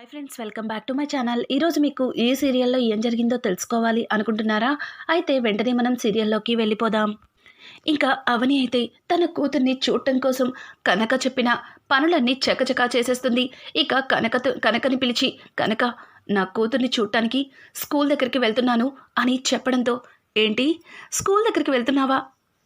Hi friends, welcome back to my channel. ఈరోజు మీకు ఏ సీరియల్లో ఏం జరిగిందో తెలుసుకోవాలి అనుకుంటున్నారా? అయితే వెంటనే మనం సీరియల్లోకి వెళ్ళిపోదాం. ఇంకా అవని అయితే తన కూతుర్ని చూడటం కోసం కనక చెప్పిన పనులన్నీ చకచకా చేసేస్తుంది. ఇక కనకని పిలిచి, కనక, నా కూతుర్ని చూడటానికి స్కూల్ దగ్గరికి వెళ్తున్నాను అని చెప్పడంతో, ఏంటి స్కూల్ దగ్గరికి వెళ్తున్నావా?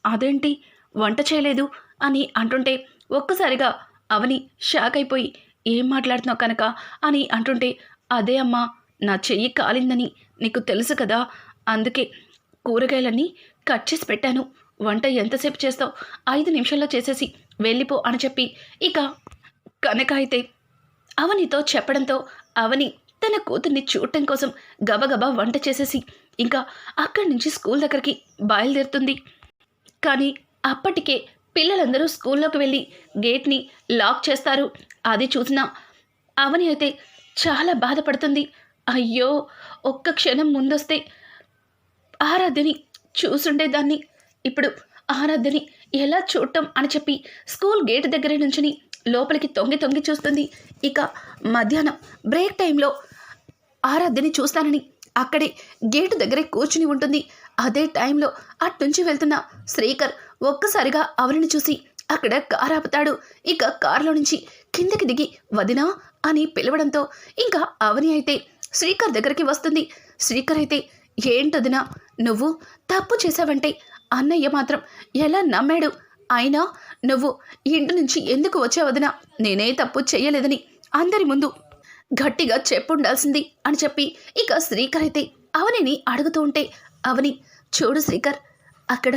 అదేంటి వంట చేయలేదు అని అంటుంటే ఒక్కసారిగా అవని షాక్ అయిపోయి, ఏం మాట్లాడుతున్నావు కనుక అని అంటుంటే, అదే అమ్మా, నా చెయ్యి కాలిందని నీకు తెలుసు కదా, అందుకే కూరగాయలన్నీ కట్ చేసి పెట్టాను. వంట ఎంతసేపు చేస్తావు? 5 నిమిషాల్లో చేసేసి వెళ్ళిపో అని చెప్పి ఇక కనక అయితే అవనితో చెప్పడంతో, అవని తన కూతుర్ని చూడటం కోసం గబగబా వంట చేసేసి ఇంకా అక్కడి నుంచి స్కూల్ దగ్గరికి బయలుదేరుతుంది. కానీ అప్పటికే పిల్లలందరూ స్కూల్లోకి వెళ్ళి గేట్ని లాక్ చేస్తారు. అది చూసిన అవని అయితే చాలా బాధపడుతుంది. అయ్యో, ఒక్క క్షణం ముందొస్తే ఆరాధ్యని చూసుండేదాన్ని, ఇప్పుడు ఆరాధ్యని ఎలా చూడటం అని చెప్పి స్కూల్ గేట్ దగ్గర నుంచుని లోపలికి తొంగి తొంగి చూస్తుంది. ఇక మధ్యాహ్నం బ్రేక్ టైంలో ఆరాధ్యని చూస్తానని అక్కడే గేటు దగ్గరే కూర్చుని ఉంటుంది. అదే టైంలో అట్నుంచి వెళ్తున్న శ్రీకర్ ఒక్కసారిగా అవనిని చూసి అక్కడ కారు ఆపుతాడు. ఇక కారులో నుంచి కిందకి దిగి వదినా అని పిలవడంతో ఇంకా అవని అయితే శ్రీకర్ దగ్గరికి వస్తుంది. శ్రీకర్ అయితే, ఏంటొదినా, నువ్వు తప్పు చేసావంటే అన్నయ్య మాత్రం ఎలా నమ్మాడు? అయినా నువ్వు ఇంటి నుంచి ఎందుకు వచ్చావదినా? నేనే తప్పు చెయ్యలేదని అందరి ముందు గట్టిగా చెప్పుండాల్సింది అని చెప్పి ఇక శ్రీకర్ అయితే అవనిని అడుగుతూ ఉంటే, అవని, చూడు శ్రీకర్, అక్కడ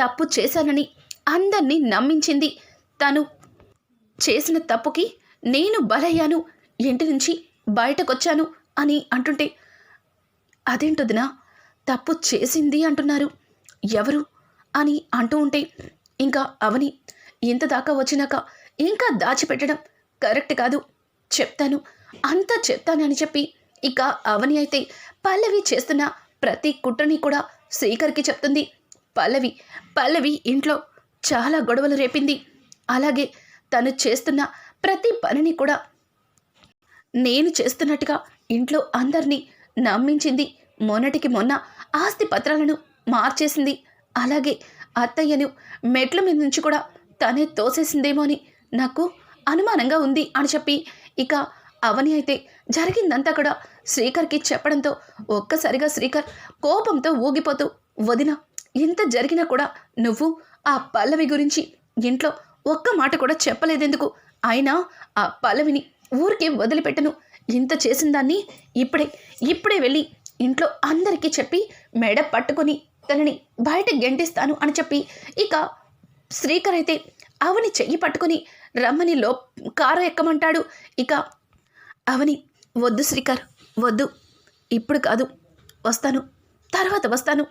తప్పు చేశానని అందరినీ నమ్మించింది తను. చేసిన తప్పుకి నేను బలయ్యాను, ఇంటి నుంచి బయటకొచ్చాను అని అంటుంటే, అదేంటొదినా, తప్పు చేసింది అంటున్నారు, ఎవరు అని అంటూ ఉంటే ఇంకా అవని, ఇంత దాకా వచ్చినాక ఇంకా దాచిపెట్టడం కరెక్ట్ కాదు, చెప్తాను, అంతా చెప్తానని చెప్పి ఇక అవని అయితే పల్లవి చేస్తున్న ప్రతి కుట్రని కూడా శ్రీకర్కి చెప్తుంది. పల్లవి ఇంట్లో చాలా గొడవలు రేపింది. అలాగే తను చేస్తున్న ప్రతి పనిని కూడా నేను చేస్తున్నట్టుగా ఇంట్లో అందరినీ నమ్మించింది. మొన్నటికి మొన్న ఆస్తి పత్రాలను మార్చేసింది. అలాగే అత్తయ్యను మెట్ల మీద నుంచి కూడా తనే తోసేసిందేమో అని నాకు అనుమానంగా ఉంది అని చెప్పి ఇక అవని అయితే జరిగిందంతా కూడా శ్రీకర్కి చెప్పడంతో ఒక్కసారిగా శ్రీకర్ కోపంతో ఊగిపోతూ, వదినా, ఇంత జరిగినా కూడా నువ్వు ఆ పల్లవి గురించి ఇంట్లో ఒక్క మాట కూడా చెప్పలేదెందుకు? అయినా ఆ పల్లవిని ఊరికే వదిలిపెట్టను. ఇంత చేసిన దాన్ని ఇప్పుడే వెళ్ళి ఇంట్లో అందరికీ చెప్పి మెడ పట్టుకొని తనని బయట గెంటిస్తాను అని చెప్పి ఇక శ్రీకర్ అయితే అవని చెయ్యి పట్టుకొని రమ్మని కారు ఎక్కమంటాడు. ఇక అవని, వద్దు శ్రీకర్, వద్దు, ఇప్పుడు కాదు, వస్తాను, తర్వాత వస్తాను,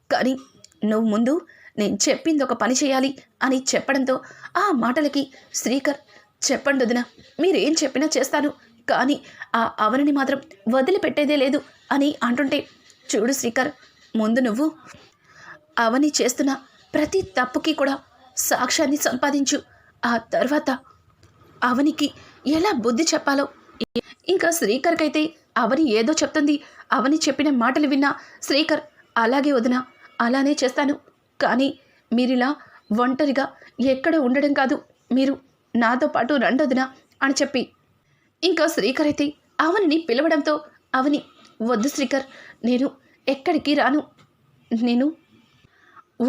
కానీ నువ్వు ముందు నేను చెప్పింది ఒక పని చేయాలి అని చెప్పడంతో ఆ మాటలకి శ్రీకర్, చెప్పండి వదినా, మీరేం చెప్పినా చేస్తాను, కానీ ఆ అవనిని మాత్రం వదిలిపెట్టేదే లేదు అని అంటుంటే, చూడు శ్రీకర్, ముందు నువ్వు అవని చేస్తున్న ప్రతి తప్పుకి కూడా సాక్ష్యాన్ని సంపాదించు, ఆ తర్వాత అవనికి ఎలా బుద్ధి చెప్పాలో. ఇంకా శ్రీకర్కి అయితే అవని ఏదో చెప్తుంది. అవని చెప్పిన మాటలు విన్న శ్రీకర్, అలాగే వదినా, అలానే చేస్తాను, కానీ మీరిలా ఒంటరిగా ఎక్కడ ఉండడం కాదు, మీరు నాతో పాటు రండొదినా అని చెప్పి ఇంకా శ్రీకర్ అయితే అవనిని పిలవడంతో, అవని, వద్దు శ్రీకర్, నేను ఎక్కడికి రాను, నేను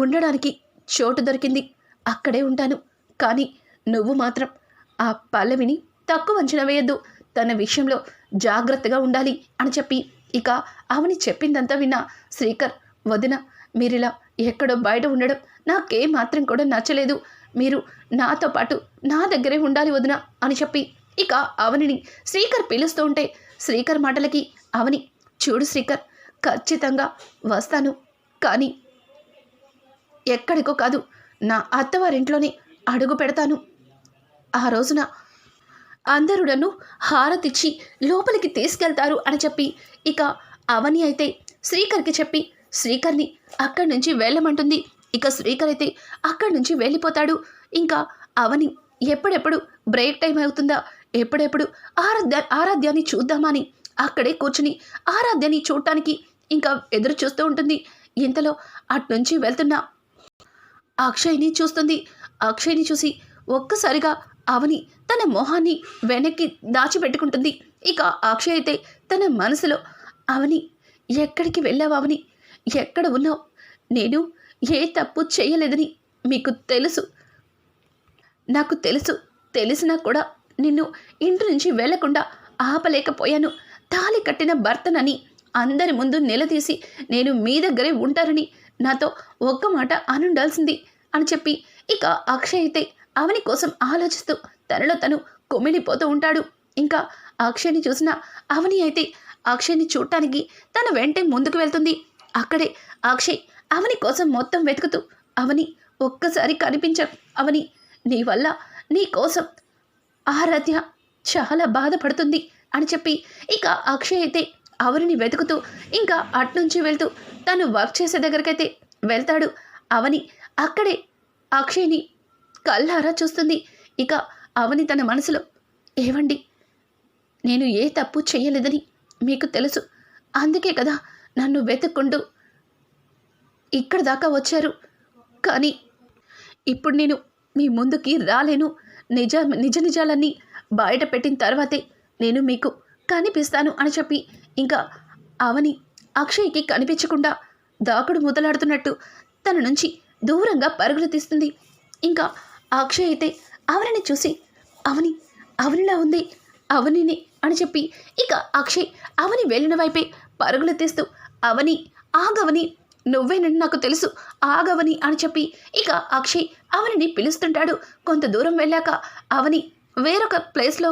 ఉండడానికి చోటు దొరికింది, అక్కడే ఉంటాను, కానీ నువ్వు మాత్రం ఆ పల్లవిని తక్కువ అంచనా వేయద్దు, తన విషయంలో జాగ్రత్తగా ఉండాలి అని చెప్పి ఇక అవని చెప్పిందంతా విన్న శ్రీకర్, వదిన, మీరిలా ఎక్కడో బయట ఉండడం నాకే మాత్రం కూడా నచ్చలేదు, మీరు నాతో పాటు నా దగ్గరే ఉండాలి వదిన అని చెప్పి ఇక అవనిని శ్రీకర్ పిలుస్తూ ఉంటే శ్రీకర్ మాటలకి అవని, చూడు శ్రీకర్, ఖచ్చితంగా వస్తాను, కానీ ఎక్కడికో కాదు, నా అత్తవారింట్లోనే అడుగు పెడతాను. ఆ రోజున అందరూ నన్ను హారతిచ్చి లోపలికి తీసుకెళ్తారు అని చెప్పి ఇక అవని అయితే శ్రీకర్కి చెప్పి శ్రీకర్ని అక్కడి నుంచి వెళ్ళమంటుంది. ఇక శ్రీకర్ అయితే అక్కడి నుంచి వెళ్ళిపోతాడు. ఇంకా అవని ఎప్పుడెప్పుడు బ్రేక్ టైం అవుతుందా, ఎప్పుడెప్పుడు ఆరాధ్యాన్ని చూద్దామని అక్కడే కూర్చుని ఆరాధ్యాన్ని చూడటానికి ఇంకా ఎదురు చూస్తూ ఉంటుంది. ఇంతలో అట్నుంచి వెళ్తున్న అక్షయ్ని చూస్తుంది. అక్షయ్ని చూసి ఒక్కసారిగా అవని తన మొహాన్ని వెనక్కి దాచిపెట్టుకుంటుంది. ఇక అక్షయ్ అయితే తన మనసులో, అవని ఎక్కడికి వెళ్ళావు? అవని ఎక్కడ ఉన్నావు? నేను ఏ తప్పు చేయలేదని మీకు తెలుసు, నాకు తెలుసు. తెలిసినా కూడా నిన్ను ఇంటి నుంచి వెళ్లకుండా ఆపలేకపోయాను. తాళి కట్టిన భర్తనని అందరి ముందు నిలదీసి నేను మీ దగ్గరే ఉంటారని నాతో ఒక్క మాట అనుండాల్సింది అని చెప్పి ఇక అక్షయ్ అయితే అవని కోసం ఆలోచిస్తూ తనలో తను కుమిలిపోతూ ఉంటాడు. ఇంకా అక్షయ్ని చూసిన అవని అయితే అక్షయ్ని చూడటానికి తన వెంటే ముందుకు వెళ్తుంది. అక్కడే అక్షయ్ అవని కోసం మొత్తం వెతుకుతూ, అవని ఒక్కసారి కనిపించ అవని, నీ వల్ల నీ కోసం ఆరాధ్య చాలా బాధపడుతుంది అని చెప్పి ఇక అక్షయ్ అయితే అవనిని వెతుకుతూ ఇంకా అట్నుంచి వెళ్తూ తను వర్క్ చేసే దగ్గరకైతే వెళ్తాడు. అవని అక్కడే అక్షయ్ని కళ్ళారా చూస్తుంది. ఇక అవని తన మనసులో, ఏవండి, నేను ఏ తప్పు చేయలేదని మీకు తెలుసు, అందుకే కదా నన్ను వెతుక్కుంటూ ఇక్కడ దాకా వచ్చారు. కానీ ఇప్పుడు నేను మీ ముందుకి రాలేను. నిజాలన్నీ బయట పెట్టిన తర్వాతే నేను మీకు కనిపిస్తాను అని చెప్పి ఇంకా అవని అక్షయ్కి కనిపించకుండా దాకుడు మొదలాడుతున్నట్టు తన నుంచి దూరంగా పరుగులు తీస్తుంది. ఇంకా అక్షయ్ అయితే అవనిని చూసి, అవనిలా ఉంది, అవనిని అని చెప్పి ఇక అక్షయ్ అవని వెళ్ళిన వైపే పరుగులు తీస్తూ, అవని ఆగవని, నువ్వేనని నాకు తెలుసు, ఆగవని అని చెప్పి ఇక అక్షయ్ అవనిని పిలుస్తుంటాడు. కొంత దూరం వెళ్ళాక అవని వేరొక ప్లేస్లో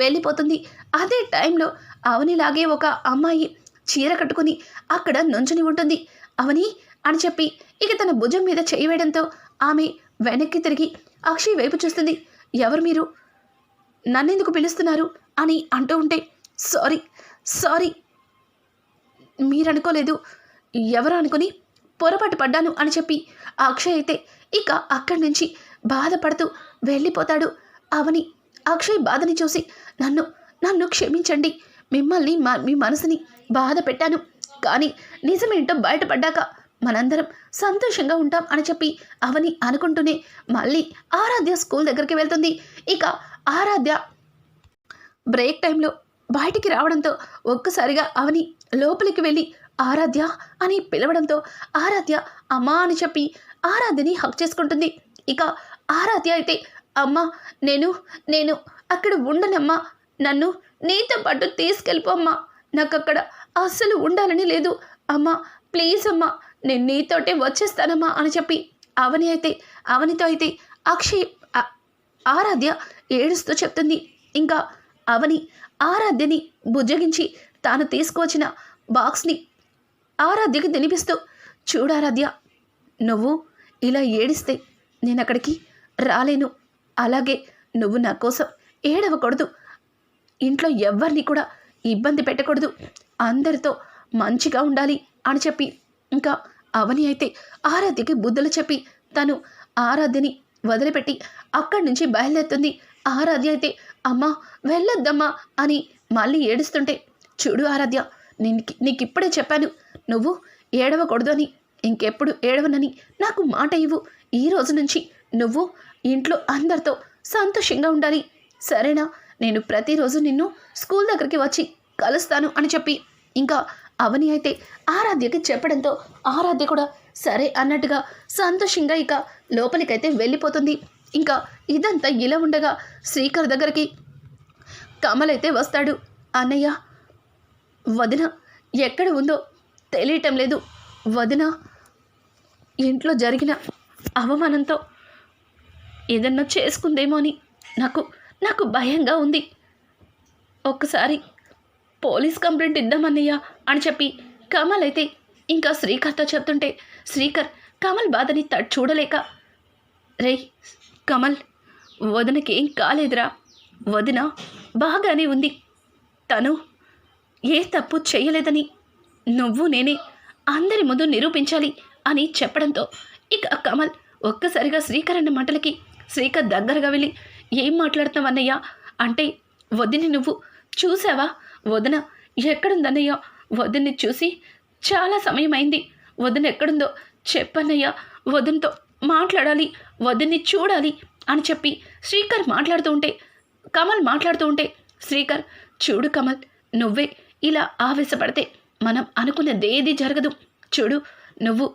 వెళ్ళిపోతుంది. అదే టైంలో అవనిలాగే ఒక అమ్మాయి చీర కట్టుకుని అక్కడ నుంచుని ఉంటుంది. అవని అని చెప్పి ఇక తన భుజం మీద చేయి వేయడంతో ఆమె వెనక్కి తిరిగి అక్షయ్ వైపు చూస్తుంది. ఎవరు మీరు? నన్నెందుకు పిలుస్తున్నారు అని అంటూ ఉంటే, సారీ మీరనుకోలేదు, ఎవరు అనుకుని పొరపాటు పడ్డాను అని చెప్పి అక్షయ్ అయితే ఇక అక్కడి నుంచి బాధపడుతూ వెళ్ళిపోతాడు. అవని అక్షయ్ బాధని చూసి, నన్ను క్షమించండి, మిమ్మల్ని మీ మనసుని బాధ పెట్టాను, కానీ నిజమేంటో బయటపడ్డాక మనందరం సంతోషంగా ఉంటాం అని చెప్పి అవని అనుకుంటూనే మళ్ళీ ఆరాధ్య స్కూల్ దగ్గరికి వెళ్తుంది. ఇక ఆరాధ్య బ్రేక్ టైంలో బయటికి రావడంతో ఒక్కసారిగా అవని లోపలికి వెళ్ళి ఆరాధ్య అని పిలవడంతో ఆరాధ్య అమ్మా అని చెప్పి ఆరాధ్యని హక్ చేసుకుంటుంది. ఇక ఆరాధ్య అయితే, అమ్మా నేను అక్కడ ఉండనమ్మా, నన్ను నీతో పాటు తీసుకెళ్ళిపోమ్మా, నాకు అక్కడ అస్సలు ఉండాలని లేదు అమ్మా, ప్లీజ్ అమ్మా, నేను నీతోటే వచ్చేస్తానమ్మా అని చెప్పి అవనితో అయితే అక్షయ్ ఆరాధ్య ఏడుస్తూ చెప్తుంది. ఇంకా అవని ఆరాధ్యని బుజ్జగించి తాను తీసుకువచ్చిన బాక్స్ని ఆరాధ్యకి తినిపిస్తూ, చూడారాధ్య, నువ్వు ఇలా ఏడిస్తే నేను అక్కడికి రాలేను, అలాగే నువ్వు నా కోసం ఏడవకూడదు, ఇంట్లో ఎవ్వరిని కూడా ఇబ్బంది పెట్టకూడదు, అందరితో మంచిగా ఉండాలి అని చెప్పి ఇంకా అవని అయితే ఆరాధ్యకి బుద్ధులు చెప్పి తను ఆరాధ్యని వదిలిపెట్టి అక్కడి నుంచి బయలుదేరుతుంది. ఆరాధ్య అయితే, అమ్మా వెళ్ళొద్దమ్మా అని మళ్ళీ ఏడుస్తుంటే, చూడు ఆరాధ్య, నీకు ఇప్పుడే చెప్పాను, నువ్వు ఏడవకూడదు అని, ఇంకెప్పుడు ఏడవనని నాకు మాట ఇవ్వు, ఈ రోజు నుంచి నువ్వు ఇంట్లో అందరితో సంతోషంగా ఉండాలి, సరేనా? నేను ప్రతిరోజు నిన్ను స్కూల్ దగ్గరికి వచ్చి కలుస్తాను అని చెప్పి ఇంకా అవని అయితే ఆరాధ్యకి చెప్పడంతో ఆరాధ్య కూడా సరే అన్నట్టుగా సంతోషంగా ఇక లోపలికైతే వెళ్ళిపోతుంది. ఇంకా ఇదంతా ఇలా ఉండగా శ్రీకర్ దగ్గరికి కమల్ అయితే వస్తాడు. అన్నయ్య, వదిన ఎక్కడ ఉందో తెలియటం లేదు, వదిన ఇంట్లో జరిగిన అవమానంతో ఏదన్నా చేసుకుందేమో అని నాకు భయంగా ఉంది, ఒక్కసారి పోలీస్ కంప్లైంట్ ఇద్దామన్నయ్య అని చెప్పి కమల్ అయితే ఇంకా శ్రీకర్తో చెప్తుంటే శ్రీకర్ కమల్ బాధని చూడలేక, రే కమల్, వదినకేం కాలేదురా, వదిన బాగానే ఉంది, తను ఏ తప్పు చేయలేదని నువ్వు నేనే అందరి ముందు నిరూపించాలి అని చెప్పడంతో ఇక కమల్ ఒక్కసారిగా శ్రీకర్ అన్న మాటలకి శ్రీకర్ దగ్గరగా వెళ్ళి, ఏం మాట్లాడుతున్నావు అన్నయ్య అంటే వదిని నువ్వు చూసావా? వదిన ఎక్కడుందన్నయ్య? వదిన్ని చూసి చాలా సమయం అయింది. వదిన ఎక్కడుందో చెప్పన్నయ్య, వదినతో మాట్లాడాలి, వదిన్ని చూడాలి అని చెప్పి శ్రీకర్ మాట్లాడుతూ ఉంటే, కమల్ మాట్లాడుతూ ఉంటే, శ్రీకర్ చూడు కమల్, నువ్వే ఇలా ఆవేశపడితే మనం అనుకున్నదేది జరగదు. చూడు, నువ్వు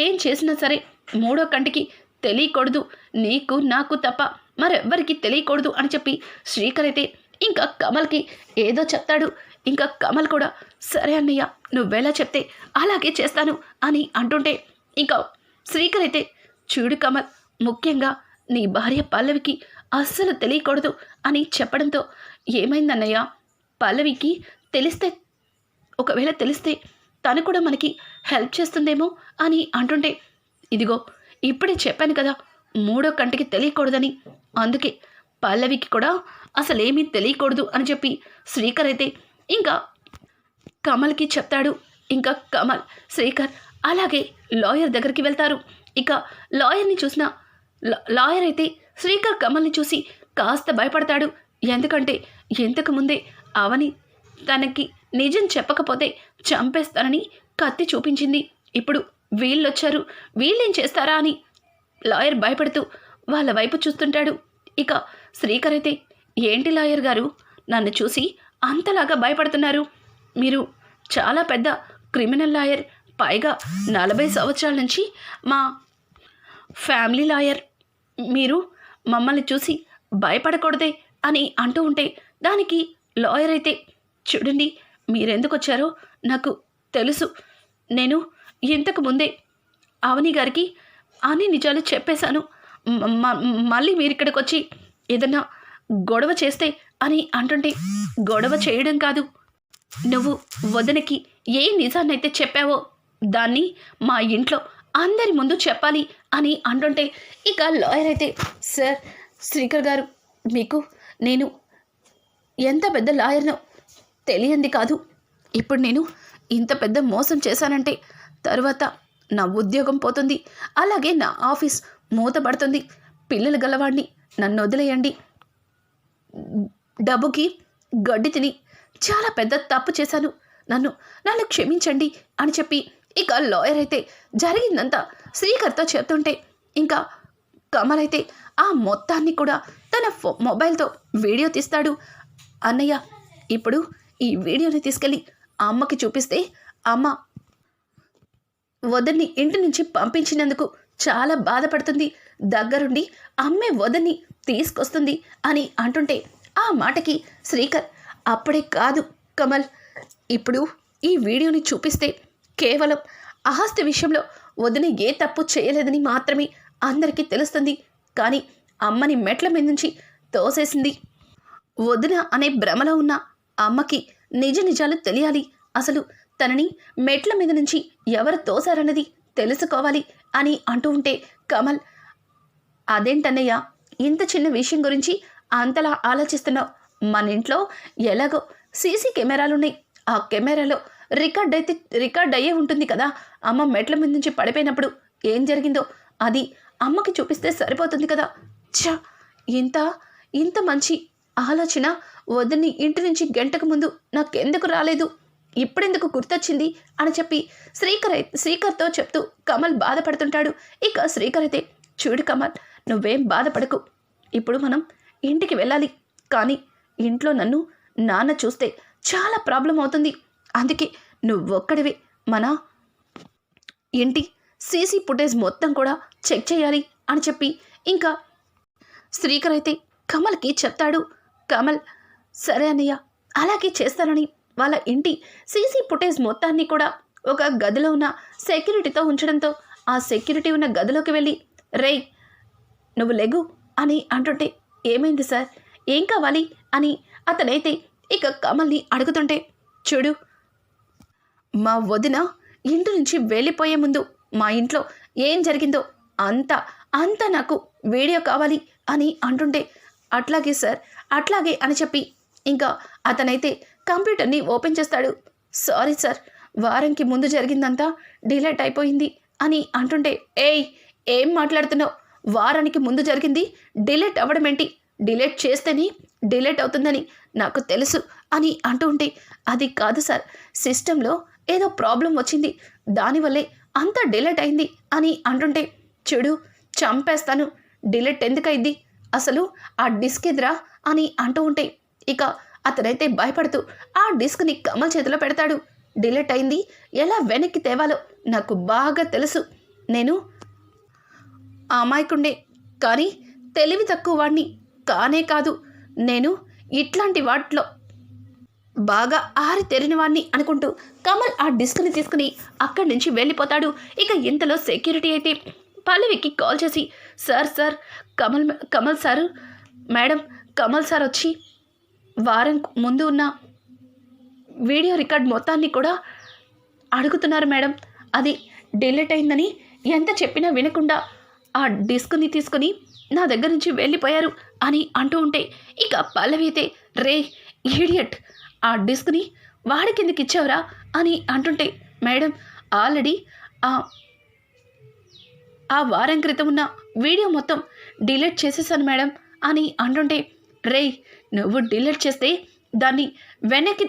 ఏం చేసినా సరే మూడో కంటికి తెలియకూడదు, నీకు నాకు తప్ప మరెవ్వరికి తెలియకూడదు అని చెప్పి శ్రీకర్ అయితే ఇంకా కమల్కి ఏదో చెప్తాడు. ఇంకా కమల్ కూడా సరే అన్నయ్య, నువ్వెలా చెప్తే అలాగే చేస్తాను అని అంటుంటే, ఇంకా శ్రీకర్ అయితే చూడు కమల్, ముఖ్యంగా నీ భార్య పల్లవికి అస్సలు తెలియకూడదు అని చెప్పడంతో, ఏమైందన్నయ్య? పల్లవికి తెలిస్తే, ఒకవేళ తెలిస్తే తను కూడా మనకి హెల్ప్ చేస్తుందేమో అని అంటుంటే, ఇదిగో ఇప్పుడే చెప్పాను కదా మూడో కంటికి తెలియకూడదని, అందుకే పల్లవికి కూడా అసలేమీ తెలియకూడదు అని చెప్పి శ్రీకర్ అయితే ఇంకా కమల్కి చెప్తాడు. ఇంకా కమల్, శ్రీకర్ అలాగే లాయర్ దగ్గరికి వెళ్తారు. ఇక లాయర్ని చూసిన లాయర్ అయితే శ్రీకర్ కమల్ని చూసి కాస్త భయపడతాడు. ఎందుకంటే ఇంతకు ముందే అవని తనకి నిజం చెప్పకపోతే చంపేస్తానని కత్తి చూపించింది. ఇప్పుడు వీళ్ళొచ్చారు, వీళ్ళేం చేస్తారా అని లాయర్ భయపడుతూ వాళ్ళ వైపు చూస్తుంటాడు. ఇక శ్రీకర్ అయితే, ఏంటి లాయర్ గారు నన్ను చూసి అంతలాగా భయపడుతున్నారు? మీరు చాలా పెద్ద క్రిమినల్ లాయర్, పైగా 40 సంవత్సరాల నుంచి మా ఫ్యామిలీ లాయర్, మీరు మమ్మల్ని చూసి భయపడకూడదే అని అంటూ ఉంటే, దానికి లాయర్ అయితే, చూడండి మీరెందుకు వచ్చారో నాకు తెలుసు. నేను ఇంతకు ముందే అవని గారికి అన్ని నిజాలు చెప్పేశాను. మళ్ళీ మీరు ఇక్కడికి వచ్చి ఏదన్నా గొడవ చేస్తే అని అంటుంటే, గొడవ చేయడం కాదు, నువ్వు వదనకి ఏ నిజాన్నైతే చెప్పావో దాన్ని మా ఇంట్లో అందరి ముందు చెప్పాలి అని అంటుంటే, ఇక లాయర్ అయితే, సార్ శ్రీకర్ గారు, మీకు నేను ఎంత పెద్ద లాయర్నో తెలియంది కాదు. ఇప్పుడు నేను ఇంత పెద్ద మోసం చేశానంటే తర్వాత నా ఉద్యోగం పోతుంది, అలాగే నా ఆఫీస్ మూతపడుతుంది. పిల్లలు గలవాడిని, నన్ను వదిలేయండి. డబ్బుకి గడ్డి తిని చాలా పెద్ద తప్పు చేశాను, నన్ను క్షమించండి అని చెప్పి ఇక లాయర్ అయితే జరిగిందంతా శ్రీకర్తో చెప్తుంటే, ఇంకా కమల్ అయితే ఆ మొత్తాన్ని కూడా తన మొబైల్తో వీడియో తీస్తాడు. అన్నయ్య, ఇప్పుడు ఈ వీడియోని తీసుకెళ్ళి అమ్మకి చూపిస్తే అమ్మ వదన్ని ఇంటి నుంచి పంపించినందుకు చాలా బాధపడుతుంది, దగ్గరుండి అమ్మే వదన్ని తీసుకొస్తుంది అని అంటుంటే, ఆ మాటకి శ్రీకర్, అప్పుడే కాదు కమల్, ఇప్పుడు ఈ వీడియోని చూపిస్తే కేవలం ఆస్తి విషయంలో వదిన ఏ తప్పు చేయలేదని మాత్రమే అందరికీ తెలుస్తుంది. కానీ అమ్మని మెట్ల మీద నుంచి తోసేసింది వదిన అనే భ్రమలో ఉన్న అమ్మకి నిజ నిజాలు తెలియాలి. అసలు తనని మెట్ల మీద నుంచి ఎవరు తోసారన్నది తెలుసుకోవాలి అని అంటూ ఉంటే, కమల్, అదేంటన్నయ్య ఇంత చిన్న విషయం గురించి అంతలా ఆలోచిస్తున్నావు? మన ఇంట్లో ఎలాగో సీసీ కెమెరాలున్నాయి, ఆ కెమెరాలో రికార్డ్ అయ్యే ఉంటుంది కదా. అమ్మ మెట్ల మీద నుంచి పడిపోయినప్పుడు ఏం జరిగిందో అది అమ్మకి చూపిస్తే సరిపోతుంది కదా. ఛా, ఇంత మంచి ఆలోచన వదిని ఇంటి నుంచి గంటకు ముందు నాకెందుకు రాలేదు, ఇప్పుడెందుకు గుర్తొచ్చింది అని చెప్పి శ్రీకర్తో చెప్తూ కమల్ బాధపడుతుంటాడు. ఇక శ్రీకర్ అయితే, చూడు కమల్, నువ్వేం బాధపడకు, ఇప్పుడు మనం ఇంటికి వెళ్ళాలి. కానీ ఇంట్లో నన్ను నాన్న చూస్తే చాలా ప్రాబ్లం అవుతుంది. అందుకే నువ్వొక్కడివే మన ఇంటి సీసీ ఫుటేజ్ మొత్తం కూడా చెక్ చేయాలి అని చెప్పి ఇంకా శ్రీకర్ అయితే కమల్కి చెప్తాడు. కమల్, సరే అన్నయ్య, అలాగే చేస్తానని వాళ్ళ ఇంటి సీసీ ఫుటేజ్ మొత్తాన్ని కూడా ఒక గదిలో ఉన్న సెక్యూరిటీతో ఉంచడంతో, ఆ సెక్యూరిటీ ఉన్న గదిలోకి వెళ్ళి, రేయ్ నువ్వు లెగు అని అంటుంటే, ఏమైంది సార్, ఏం కావాలి అని అతనైతే ఇక కమల్ని అడుగుతుంటే, చూడు, మా వదిన ఇంటి నుంచి వెళ్ళిపోయే ముందు మా ఇంట్లో ఏం జరిగిందో అంతా నాకు వీడియో కావాలి అని అంటుంటే, అట్లాగే సార్, అట్లాగే అని చెప్పి ఇంకా అతనైతే కంప్యూటర్ని ఓపెన్ చేస్తాడు. సారీ సార్, వారంకి ముందు జరిగిందంతా డిలీట్ అయిపోయింది అని అంటుంటే, ఏం మాట్లాడుతున్నావు? వారానికి ముందు జరిగింది డిలీట్ అవ్వడం ఏంటి? డిలీట్ చేస్తేనే డిలీట్ అవుతుందని నాకు తెలుసు అని అంటూ ఉంటే, అది కాదు సార్, సిస్టంలో ఏదో ప్రాబ్లం వచ్చింది, దానివల్లే అంత డిలీట్ అయింది అని అంటుంటే, చెడు చంపేస్తాను, డిలీట్ ఎందుకైంది, అసలు ఆ డిస్క్ ఎదురా అని అంటూ ఉంటే, ఇక అతనైతే భయపడుతూ ఆ డిస్క్ని కమల్ చేతిలో పెడతాడు. డిలీట్ అయింది ఎలా వెనక్కి తేవాలో నాకు బాగా తెలుసు, నేను అమాయకుండే కానీ తెలివి తక్కువ వాడిని కానే కాదు, నేను ఇట్లాంటి వాటిలో బాగా ఆరితేరిన వాడిని అనుకుంటూ కమల్ ఆ డిస్క్ని తీసుకుని అక్కడి నుంచి వెళ్ళిపోతాడు. ఇక ఇంతలో సెక్యూరిటీ అయితే పల్లవికి కాల్ చేసి, sir Kamal sir madam, Kamal sir వచ్చి వారం ముందు ఉన్న వీడియో రికార్డ్ మొత్తాన్ని కూడా అడుగుతున్నారు మేడం, అది డిలీట్ అయిందని ఎంత చెప్పినా వినకుండా ఆ డిస్క్ని తీసుకుని నా దగ్గర నుంచి వెళ్ళిపోయారు అని అంటూ ఉంటే, ఇక పల్లవి అయితే, రే ఈడియట్, ఆ డిస్క్ని వాడి కిందకి ఇచ్చావురా అని అంటుంటే, మేడం ఆల్రెడీ ఆ వారం క్రితం ఉన్న వీడియో మొత్తం డిలీట్ చేసేసాను మేడం అని అంటుంటే, రే నువ్వు డిలీట్ చేస్తే దాన్ని వెనక్కి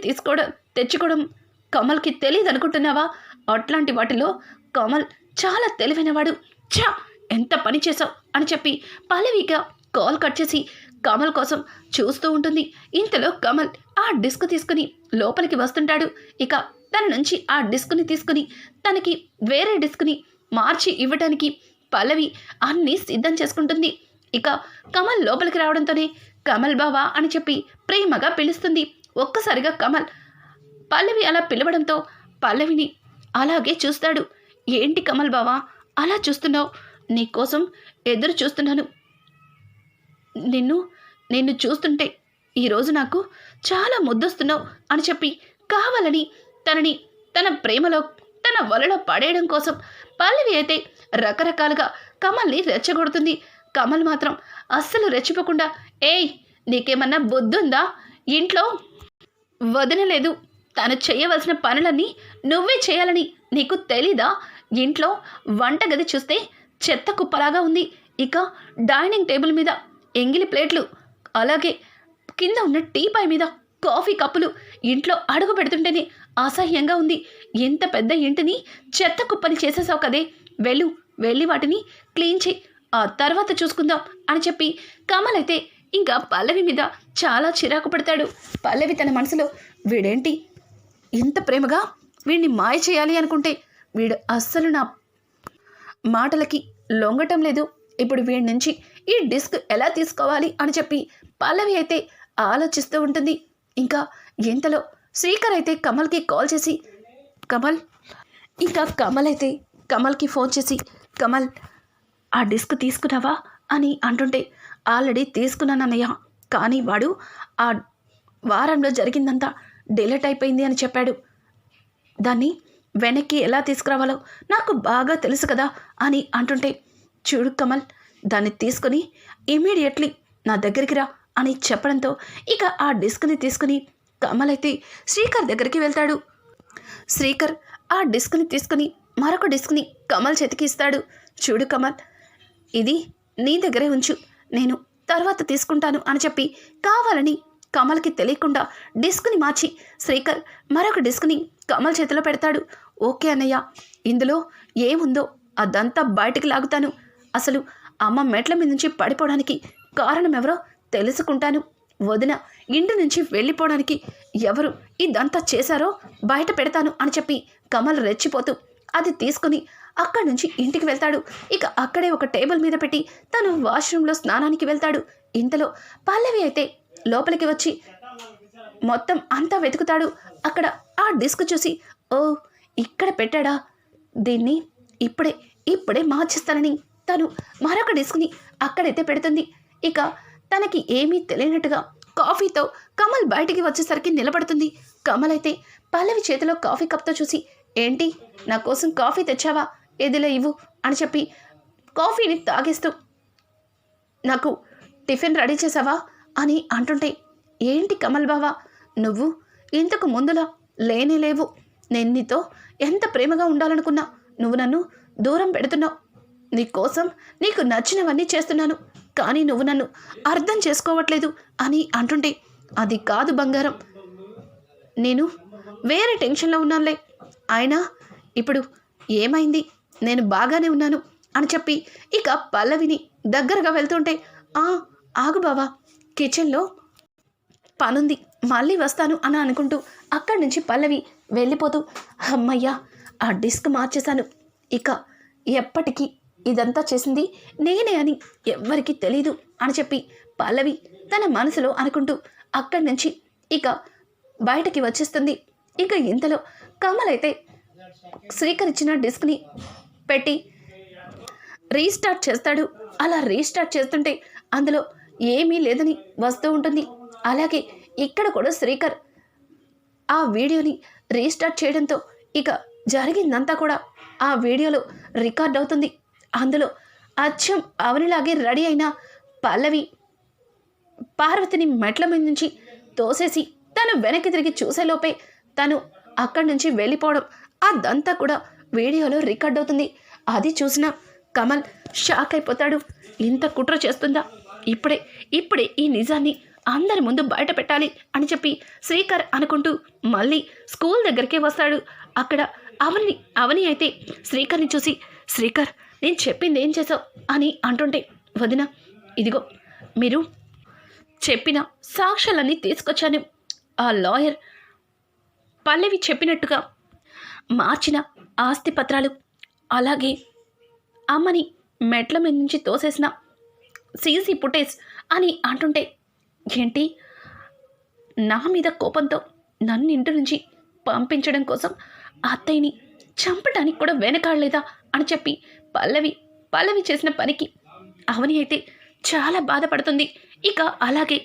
తెచ్చుకోవడం కమల్కి తెలియదు అనుకుంటున్నావా, అట్లాంటి వాటిలో కమల్ చాలా తెలివైనవాడు, ఛా ఎంత పని చేసావు అని చెప్పి పల్లవిగా కాల్ కట్ చేసి కమల్ కోసం చూస్తూ ఉంటుంది. ఇంతలో కమల్ ఆ డిస్క్ తీసుకుని లోపలికి వస్తుంటాడు. ఇక తన నుంచి ఆ డిస్క్ని తీసుకుని తనకి వేరే డిస్క్ని మార్చి ఇవ్వడానికి పల్లవి అన్నీ సిద్ధం చేసుకుంటుంది. ఇక కమల్ లోపలికి రావడంతోనే కమల్ బావా అని చెప్పి ప్రేమగా పిలుస్తుంది. ఒక్కసారిగా కమల్ పల్లవి అలా పిలవడంతో పల్లవిని అలాగే చూస్తాడు. ఏంటి కమల్ బావా అలా చూస్తున్నావు, నీకోసం ఎదురు చూస్తున్నాను, నిన్ను చూస్తుంటే ఈరోజు నాకు చాలా ముద్దొస్తున్నావు అని చెప్పి కావాలని తనని తన ప్రేమలో తన వలలో పడేయడం కోసం పల్లవి అయితే రకరకాలుగా కమల్ని రెచ్చగొడుతుంది. కమల్ మాత్రం అస్సలు రెచ్చిపోకుండా, ఏయ్ నీకేమన్నా బుద్ధుందా, ఇంట్లో వదినలేదు, తను చేయవలసిన పనులన్నీ నువ్వే చేయాలని నీకు తెలీదా, ఇంట్లో వంటగది చూస్తే చెత్త కుప్పలాగా ఉంది, ఇక డైనింగ్ టేబుల్ మీద ఎంగిలి ప్లేట్లు, అలాగే కింద ఉన్న టీపాయ్ మీద కాఫీ కప్పులు ఇంట్లో అడుగు పెడుతుంటేనే అసహ్యంగా ఉంది, ఎంత పెద్ద ఇంటిని చెత్త కుప్పని చేసేసావు కదే, వెళ్ళి వాటిని క్లీన్ చేయి, ఆ తర్వాత చూసుకుందాం అని చెప్పి కమల్ అయితే ఇంకా పల్లవి మీద చాలా చిరాకు పడతాడు. పల్లవి తన మనసులో, వీడేంటి ఇంత ప్రేమగా వీడిని మాయ చేయాలి అనుకుంటే వీడు అస్సలు నా మాటలకి లొంగటం లేదు, ఇప్పుడు వీడి నుంచి ఈ డిస్క్ ఎలా తీసుకోవాలి అని చెప్పి పల్లవి అయితే ఆలోచిస్తూ ఉంటుంది. ఇంకా ఇంతలో శ్రీకర్ అయితే కమల్కి కాల్ చేసి, కమల్ అయితే కమల్కి ఫోన్ చేసి, కమల్ ఆ డిస్క్ తీసుకున్నావా అని అంటుంటే, ఆల్రెడీ తీసుకున్నానన్నయ్య, కానీ వాడు ఆ వారంలో జరిగిందంతా డిలీట్ అయిపోయింది అని చెప్పాడు, దాన్ని వెనక్కి ఎలా తీసుకురావాలో నాకు బాగా తెలుసు కదా అని అంటుంటే, చూడు కమల్, దాన్ని తీసుకుని ఇమీడియట్లీ నా దగ్గరికి రా అని చెప్పడంతో ఇక ఆ డిస్క్ని తీసుకుని కమల్ అయితే శ్రీకర్ దగ్గరికి వెళ్తాడు. శ్రీకర్ ఆ డిస్క్ని తీసుకుని మరొక డిస్క్ని కమల్ చేతికి ఇస్తాడు. చూడు కమల్, ఇది నీ దగ్గరే ఉంచు, నేను తర్వాత తీసుకుంటాను అని చెప్పి కావాలని కమల్కి తెలియకుండా డిస్క్ని మార్చి శ్రీకర్ మరొక డిస్క్ని కమల్ చేతిలో పెడతాడు. ఓకే అన్నయ్య, ఇందులో ఏముందో అదంతా బయటికి లాగుతాను, అసలు అమ్మ మెట్ల మీద నుంచి పడిపోవడానికి కారణం ఎవరో తెలుసుకుంటాను, వదిన ఇంటి నుంచి వెళ్ళిపోవడానికి ఎవరు ఇదంతా చేశారో బయట పెడతాను అని చెప్పి కమల్ రెచ్చిపోతూ అది తీసుకుని అక్కడి నుంచి ఇంటికి వెళ్తాడు. ఇక అక్కడే ఒక టేబుల్ మీద పెట్టి తను వాష్రూమ్లో స్నానానికి వెళ్తాడు. ఇంతలో పల్లవి అయితే లోపలికి వచ్చి మొత్తం అంతా వెతుకుతాడు. అక్కడ ఆ డిస్క్ చూసి, ఓ ఇక్కడ పెట్టాడా, దీన్ని ఇప్పుడే మార్చిస్తానని తను మరొక డిస్క్ని అక్కడైతే పెడుతుంది. ఇక తనకి ఏమీ తెలియనట్టుగా కాఫీతో కమల్ బయటికి వచ్చేసరికి నిలబడుతుంది. కమల్ అయితే పల్లవి చేతిలో కాఫీ కప్తో చూసి, ఏంటి నా కోసం కాఫీ తెచ్చావా, ఏదిలో ఇవ్వు అని చెప్పి కాఫీని తాగేస్తూ, నాకు టిఫిన్ రెడీ చేసావా అని అంటుంటే, ఏంటి కమల్ బావా, నువ్వు ఇంతకు ముందులా లేనే లేవు, నేను నీతో ఎంత ప్రేమగా ఉండాలనుకున్నా నువ్వు నన్ను దూరం పెడుతున్నావు, నీకోసం నీకు నచ్చినవన్నీ చేస్తున్నాను, కానీ నువ్వు నన్ను అర్థం చేసుకోవట్లేదు అని అంటుంటే, అది కాదు బంగారం, నేను వేరే టెన్షన్లో ఉన్నానులే. అయినా ఇప్పుడు ఏమైంది, నేను బాగానే ఉన్నాను అని చెప్పి ఇక పల్లవిని దగ్గరగా వెళ్తుంటే, ఆగు బావా, కిచెన్లో పనుంది, మళ్ళీ వస్తాను అని అనుకుంటూ అక్కడి నుంచి పల్లవి వెళ్ళిపోతూ, అమ్మయ్యా ఆ డిస్క్ మార్చేశాను, ఇక ఎప్పటికీ ఇదంతా చేసింది నేనే అని ఎవ్వరికీ తెలీదు అని చెప్పి పల్లవి తన మనసులో అనుకుంటూ అక్కడి నుంచి ఇక బయటకి వచ్చేస్తుంది. ఇక ఇంతలో కమల్ అయితే శ్రీకర్ ఇచ్చిన డిస్క్ని పెట్టి రీస్టార్ట్ చేస్తాడు. అలా రీస్టార్ట్ చేస్తుంటే అందులో ఏమీ లేదని వస్తూ ఉంటుంది. అలాగే ఇక్కడ కూడా శ్రీకర్ ఆ వీడియోని రీస్టార్ట్ చేయడంతో ఇక జరిగిందంతా కూడా ఆ వీడియోలో రికార్డ్ అవుతుంది. అందులో అచ్చం అవనిలాగే రెడీ అయిన పల్లవి పార్వతిని మెట్ల మీద నుంచి తోసేసి తను వెనక్కి తిరిగి చూసేలోపే తను అక్కడి నుంచి వెళ్ళిపోవడం అదంతా కూడా వీడియోలో రికార్డ్ అవుతుంది. అది చూసిన కమల్ షాక్ అయిపోతాడు. ఇంత కుట్ర చేస్తుందా, ఇప్పుడే ఈ నిజాన్ని అందరి ముందు బయట పెట్టాలి అని చెప్పి శ్రీకర్ అనుకుంటూ మళ్ళీ స్కూల్ దగ్గరికి వస్తాడు. అక్కడ అవని అయితే శ్రీకర్ని చూసి, శ్రీకర్ నేను చెప్పింది ఏం చేసావు అని అంటుంటే, వదిన ఇదిగో మీరు చెప్పిన సాక్ష్యాలన్నీ తీసుకొచ్చాను. ఆ లాయర్ పల్లవి చెప్పినట్టుగా మార్చిన ఆస్తి పత్రాలు, అలాగే అమ్మని మెట్ల మీద నుంచి తోసేసిన సీసీ ఫుటేజ్ అని అంటుంటే, ఏంటి నా మీద కోపంతో నన్ను ఇంటి నుంచి పంపించడం కోసం అత్తయ్యని చంపడానికి కూడా వెనకాడలేదా అని చెప్పి పల్లవి చేసిన పనికి అవని అయితే చాలా బాధపడుతుంది. ఇక అలాగే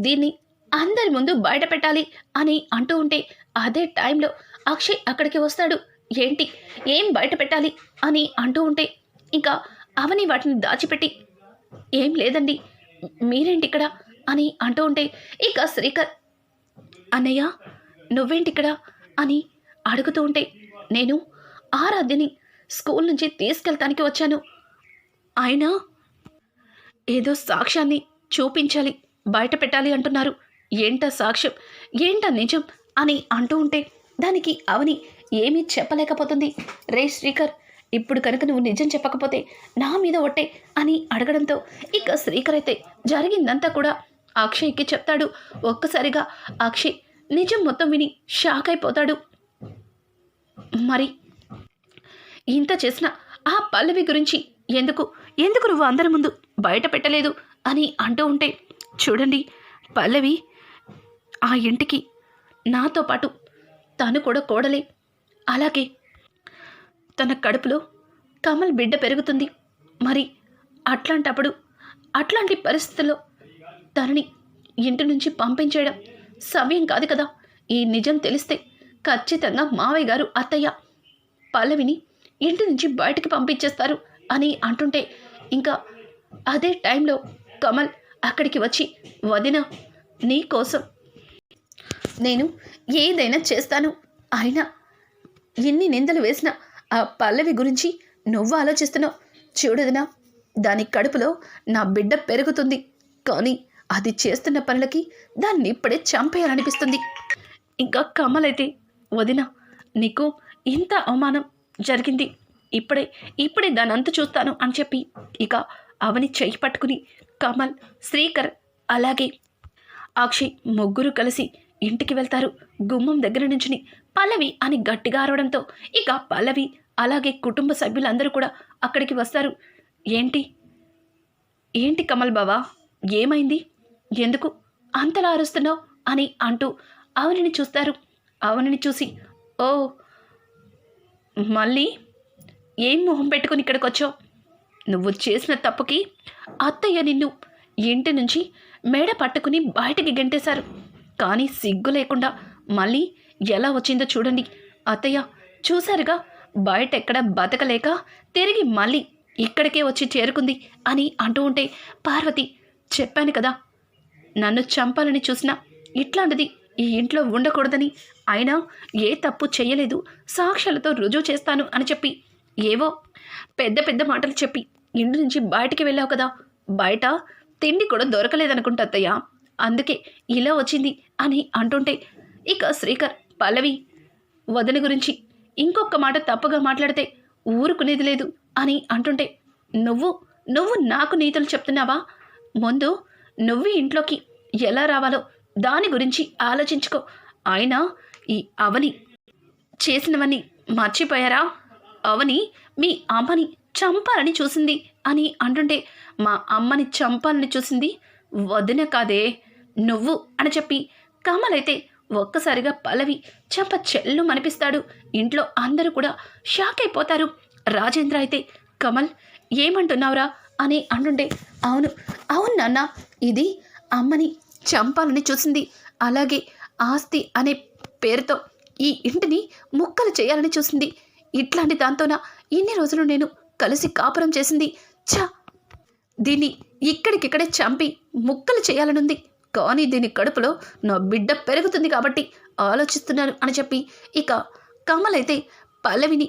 దీన్ని అందరి ముందు బయట పెట్టాలి అని అంటూ ఉంటే అదే టైంలో అక్షయ్ అక్కడికి వస్తాడు. ఏంటి ఏం బయట పెట్టాలి అని అంటూ ఉంటే ఇంకా అవని వాటిని దాచిపెట్టి, ఏం లేదండి మీరేంటి ఇక్కడ అని అంటూ ఉంటే ఇక శ్రీకర్, అన్నయ్య నువ్వేంటిక్కడ అని అడుగుతూ ఉంటే, నేను ఆరాధ్యని స్కూల్ నుంచి తీసుకెళ్తానికి వచ్చాను, అయినా ఏదో సాక్ష్యాన్ని చూపించాలి బయట పెట్టాలి అంటున్నారు, ఏంటా సాక్ష్యం ఏంటా నిజం అని అంటూ ఉంటే దానికి అవని ఏమీ చెప్పలేకపోతుంది. రే శ్రీకర్, ఇప్పుడు కనుక నువ్వు నిజం చెప్పకపోతే నా మీద ఒట్టే అని అడగడంతో ఇక శ్రీకర్ అయితే జరిగిందంతా కూడా అక్షయ్కి చెప్తాడు. ఒక్కసారిగా అక్షయ్ నిజం మొత్తం విని షాక్ అయిపోతాడు. మరి ఇంత చేసిన ఆ పల్లవి గురించి ఎందుకు నువ్వు అందరి ముందు బయట పెట్టలేదు అని అంటూ ఉంటే, చూడండి పల్లవి ఆ ఇంటికి నాతో పాటు తను కూడా కోడలే, అలాగే తన కడుపులో కమల్ బిడ్డ పెరుగుతుంది. మరి అట్లాంటి పరిస్థితుల్లో తనని ఇంటి నుంచి పంపించేయడం సవ్యం కాదు కదా. ఈ నిజం తెలిస్తే ఖచ్చితంగా మావయ్య గారు అత్తయ్య పల్లవిని ఇంటి నుంచి బయటికి పంపించేస్తారు అని అంటుంటే ఇంకా అదే టైంలో కమల్ అక్కడికి వచ్చి, వదిన నీ కోసం నేను ఏదైనా చేస్తాను, అయినా ఎన్ని నిందలు వేసినా ఆ పల్లవి గురించి నువ్వు ఆలోచిస్తున్నావు, చూడదునా దాని కడుపులో నా బిడ్డ పెరుగుతుంది, కానీ అది చేస్తున్న పనులకి దాన్ని ఇప్పుడే చంపేయాలనిపిస్తుంది. ఇంకా కమల్ అయితే, వదిన నీకు ఇంత అవమానం జరిగింది, ఇప్పుడే దాని అంత చూస్తాను అని చెప్పి ఇక అవని చెయ్యి పట్టుకుని కమల్, శ్రీకర్ అలాగే అక్షయ్ ముగ్గురు కలిసి ఇంటికి వెళ్తారు. గుమ్మం దగ్గర నుంచుని పల్లవి అని గట్టిగా అరవడంతో ఇక పల్లవి అలాగే కుటుంబ సభ్యులందరూ కూడా అక్కడికి వస్తారు. ఏంటి కమల్ బావా, ఏమైంది, ఎందుకు అంతలా అరుస్తున్నావు అని అంటూ అవనిని చూస్తారు. అవనిని చూసి, ఓ మళ్ళీ ఏం మొహం పెట్టుకుని ఇక్కడికి వచ్చావు, నువ్వు చేసిన తప్పుకి అత్తయ్య నిన్ను ఇంటి నుంచి మేడ పట్టుకుని బయటికి గెంటేశారు, కానీ సిగ్గు లేకుండా మళ్ళీ ఎలా వచ్చిందో చూడండి అత్తయ్య, చూశారుగా బయట ఎక్కడ బతకలేక తిరిగి మళ్ళీ ఇక్కడికే వచ్చి చేరుకుంది అని అంటూ ఉంటే పార్వతి, చెప్పాను కదా నన్ను చంపాలని చూసినా ఇట్లాంటిది ఈ ఇంట్లో ఉండకూడదని, అయినా ఏ తప్పు చెయ్యలేదు, సాక్ష్యాలతో రుజువు చేస్తాను అని చెప్పి ఏవో పెద్ద పెద్ద మాటలు చెప్పి ఇంటి నుంచి బయటికి వెళ్ళావు కదా, బయట తిండి కూడా దొరకలేదనుకుంటా అత్తయ్య, అందుకే ఇలా వచ్చింది అని అంటుంటే ఇక శ్రీకర్ పల్లవి వదిన గురించి ఇంకొక మాట తప్పుగా మాట్లాడితే ఊరుకునేది లేదు అని అంటుంటే నువ్వు నువ్వు నాకు నీతులు చెప్తున్నావా? ముందు నువ్వు ఇంట్లోకి ఎలా రావాలో దాని గురించి ఆలోచించుకో. అయినా ఈ అవని చేసినవన్నీ మర్చిపోయారా? అవని మీ అమ్మని చంపాలని చూసింది అని అంటుంటే మా అమ్మని చంపాలని చూసింది వదిన కాదే నువ్వు అని చెప్పి కమల్ అయితే ఒక్కసారిగా పల్లవి చెంప చెల్లు మనిపిస్తాడు. ఇంట్లో అందరూ కూడా షాక్ అయిపోతారు. రాజేంద్ర అయితే కమల్ ఏమంటున్నావురా అని అంటుంటే అవును అవును నాన్న, ఇది అమ్మని చంపాలని చూసింది, అలాగే ఆస్తి అనే పేరుతో ఈ ఇంటిని ముక్కలు చేయాలని చూసింది. ఇట్లాంటి దాంతోన ఇన్ని రోజులు నేను కలిసి కాపురం చేసింది. దీన్ని ఇక్కడికిక్కడే చంపి ముక్కలు చేయాలనుంది. కానీ దీని కడుపులో నా బిడ్డ పెరుగుతుంది కాబట్టి ఆలోచిస్తున్నాను అని చెప్పి ఇక కమల్ అయితే పల్లవిని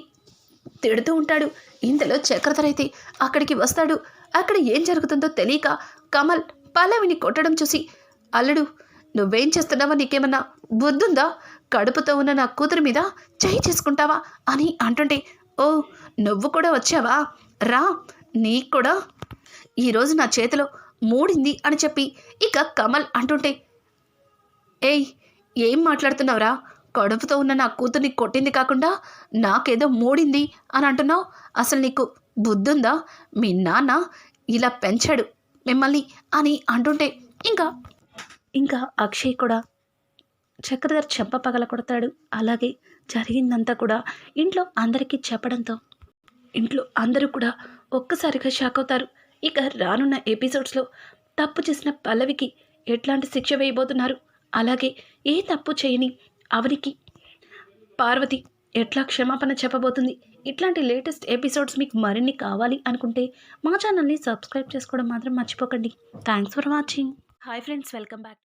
తిడుతూ ఉంటాడు. ఇంతలో చక్రధర్ అయితే అక్కడికి వస్తాడు. అక్కడ ఏం జరుగుతుందో తెలియక కమల్ పల్లవిని కొట్టడం చూసి అల్లుడు నువ్వేం చేస్తున్నావా? నీకేమన్నా బుద్ధుందా? కడుపుతో ఉన్న నా కూతురు మీద చేయి చేసుకుంటావా అని అంటుంటే ఓ నువ్వు కూడా వచ్చావా, రా నీకు కూడా ఈరోజు నా చేతిలో మూడింది అని చెప్పి ఇక కమల్ అంటుంటే ఏయ్ ఏం మాట్లాడుతున్నావురా? కడుపుతో ఉన్న నా కూతుర్ని కొట్టింది కాకుండా నాకేదో మూడింది అని అంటున్నావు. అసలు నీకు బుద్ధుందా? మీ నాన్న ఇలా పెంచాడు మిమ్మల్ని అని అంటుంటే ఇంకా అక్షయ్ కూడా చక్రధర్ చెంప పగల కొడతాడు. అలాగే జరిగిందంతా కూడా ఇంట్లో అందరికీ చెప్పడంతో ఇంట్లో అందరూ కూడా ఒక్కసారిగా షాక్ అవుతారు. ఇక రానున్న ఎపిసోడ్స్లో తప్పు చేసిన పల్లవికి ఎట్లాంటి శిక్ష వేయబోతున్నారు, అలాగే ఏ తప్పు చేయని అవనికి పార్వతి ఎట్లా క్షమాపణ చెప్పబోతుంది, ఇట్లాంటి లేటెస్ట్ ఎపిసోడ్స్ మీకు మరిన్ని కావాలి అనుకుంటే మా ఛానల్ని సబ్స్క్రైబ్ చేసుకోవడం మాత్రం మర్చిపోకండి. Thanks for watching. Hi friends, welcome back.